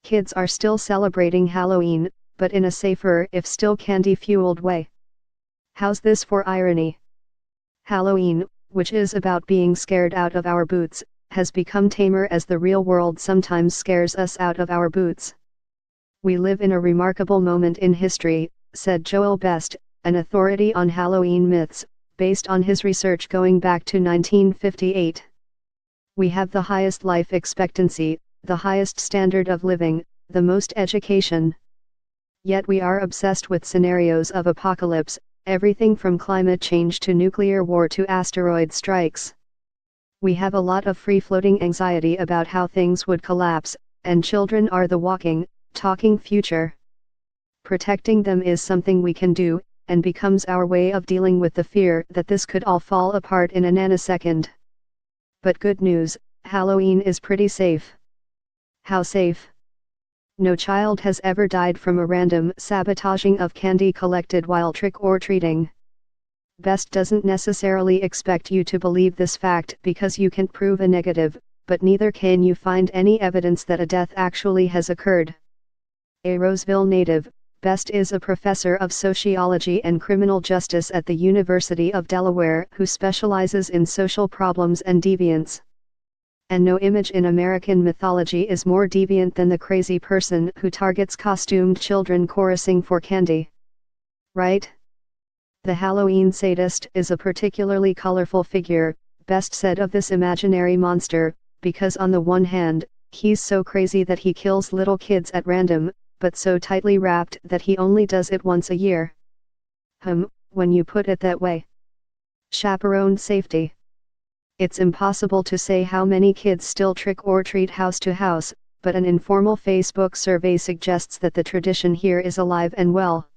kids are still celebrating Halloween, but in a safer if still candy-fueled way. How's this for irony? Halloween, which is about being scared out of our boots, has become tamer as the real world sometimes scares us out of our boots. We live in a remarkable moment in history, said Joel Best, an authority on Halloween myths, based on his research going back to 1958. We have the highest life expectancy, the highest standard of living, the most education. Yet we are obsessed with scenarios of apocalypse, everything from climate change to nuclear war to asteroid strikes. We have a lot of free-floating anxiety about how things would collapse, and children are the walking, talking future. Protecting them is something we can do, and becomes our way of dealing with the fear that this could all fall apart in a nanosecond. But good news, Halloween is pretty safe. How safe? No child has ever died from a random sabotaging of candy collected while trick-or-treating. Best doesn't necessarily expect you to believe this fact because you can't prove a negative, but neither can you find any evidence that a death actually has occurred. A Roseville native, Best is a professor of sociology and criminal justice at the University of Delaware who specializes in social problems and deviance. And no image in American mythology is more deviant than the crazy person who targets costumed children chorusing for candy. Right? The Halloween sadist is a particularly colorful figure, Best said of this imaginary monster, because on the one hand, he's so crazy that he kills little kids at random, but so tightly wrapped that he only does it once a year. When you put it that way. Chaperoned safety. It's impossible to say how many kids still trick-or-treat house to house, but an informal Facebook survey suggests that the tradition here is alive and well.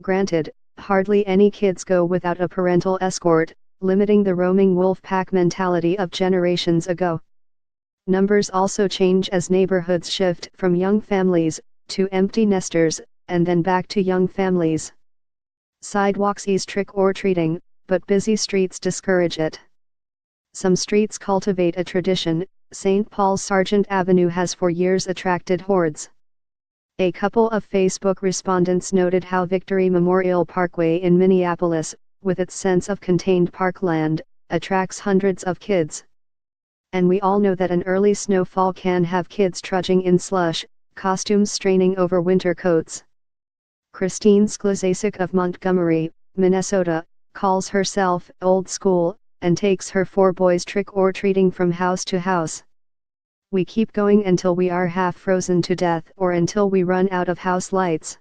Granted, hardly any kids go without a parental escort, limiting the roaming wolf pack mentality of generations ago. Numbers also change as neighborhoods shift from young families to empty nesters, and then back to young families. Sidewalks ease trick-or-treating, but busy streets discourage it. Some streets cultivate a tradition. St. Paul's Sargent Avenue has for years attracted hordes. A couple of Facebook respondents noted how Victory Memorial Parkway in Minneapolis, with its sense of contained parkland, attracts hundreds of kids. And we all know that an early snowfall can have kids trudging in slush, costumes straining over winter coats. Christine Sklozasik of Montgomery, Minnesota, calls herself old school, and takes her 4 boys trick-or-treating from house to house. We keep going until we are half frozen to death or until we run out of house lights.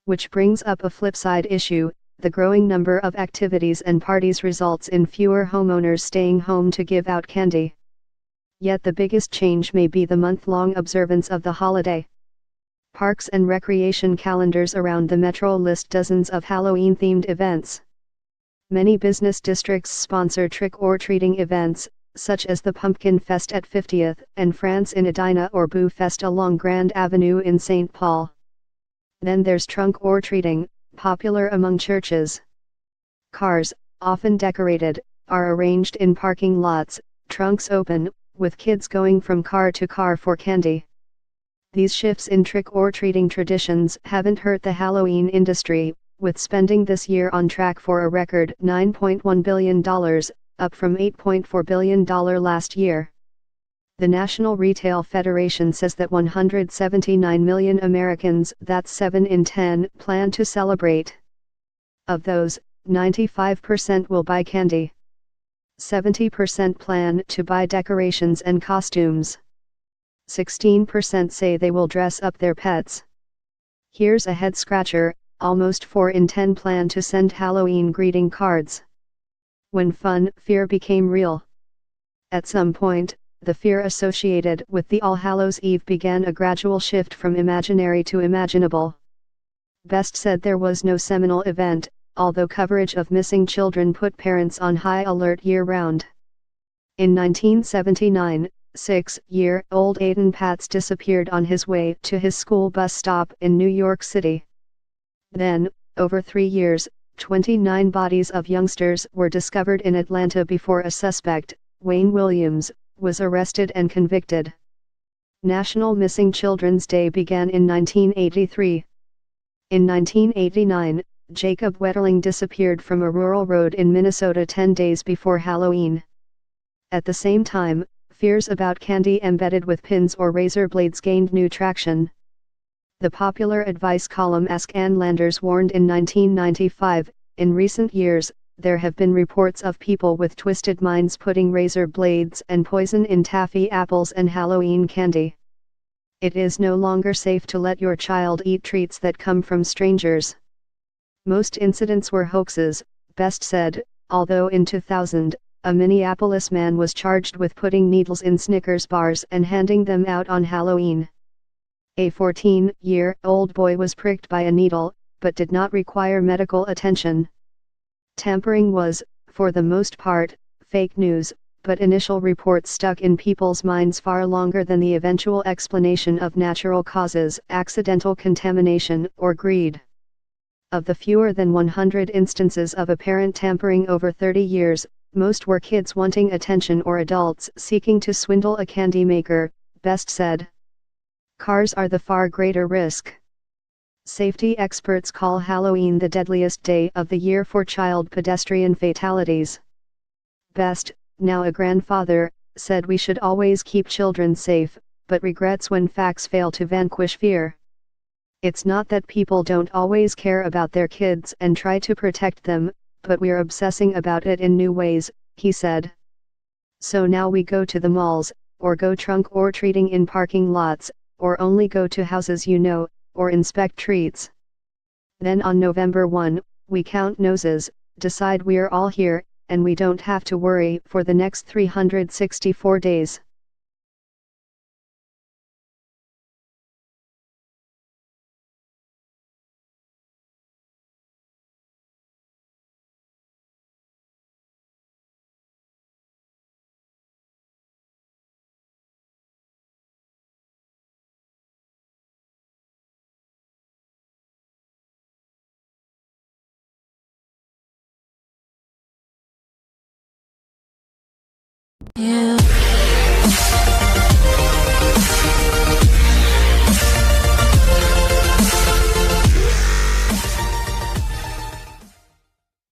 Which brings up a flip-side issue, the growing number of activities and parties results in fewer homeowners staying home to give out candy. Yet the biggest change may be the month-long observance of the holiday. Parks and recreation calendars around the metro list dozens of Halloween-themed events. Many business districts sponsor trick-or-treating events, such as the Pumpkin Fest at 50th and France in Edina or Boo Fest along Grand Avenue in St. Paul. Then there's trunk-or-treating, popular among churches. Cars, often decorated, are arranged in parking lots, trunks open, with kids going from car to car for candy. These shifts in trick-or-treating traditions haven't hurt the Halloween industry, with spending this year on track for a record $9.1 billion, up from $8.4 billion last year. The National Retail Federation says that 179 million Americans, that's 7 in 10, plan to celebrate. Of those, 95% will buy candy. 70% plan to buy decorations and costumes. 16% say they will dress up their pets. Here's a head-scratcher, almost 4 in 10 plan to send Halloween greeting cards. When fun, fear became real. At some point, the fear associated with the All Hallows Eve began a gradual shift from imaginary to imaginable. Best said there was no seminal event, although coverage of missing children put parents on high alert year-round. In 1979, 6-year-old Aiden Patz disappeared on his way to his school bus stop in New York City. Then, over 3 years, 29 bodies of youngsters were discovered in Atlanta before a suspect, Wayne Williams, was arrested and convicted. National Missing Children's Day began in 1983. In 1989, Jacob Wetterling disappeared from a rural road in Minnesota 10 days before Halloween. At the same time, fears about candy embedded with pins or razor blades gained new traction. The popular advice column Ask Ann Landers warned in 1995, in recent years, there have been reports of people with twisted minds putting razor blades and poison in taffy apples and Halloween candy. It is no longer safe to let your child eat treats that come from strangers. Most incidents were hoaxes, Best said, although in 2000, a Minneapolis man was charged with putting needles in Snickers bars and handing them out on Halloween. A 14-year-old boy was pricked by a needle, but did not require medical attention. Tampering was, for the most part, fake news, but initial reports stuck in people's minds far longer than the eventual explanation of natural causes, accidental contamination, or greed. Of the fewer than 100 instances of apparent tampering over 30 years, most were kids wanting attention or adults seeking to swindle a candy maker, Best said. Cars are the far greater risk. Safety experts call Halloween the deadliest day of the year for child pedestrian fatalities. Best, now a grandfather, said we should always keep children safe, but regrets when facts fail to vanquish fear. It's not that people don't always care about their kids and try to protect them, but we're obsessing about it in new ways, he said. So now we go to the malls, or go trunk or treating in parking lots, or only go to houses or inspect treats. Then on November 1, we count noses, decide we're all here, and we don't have to worry for the next 364 days. Yeah.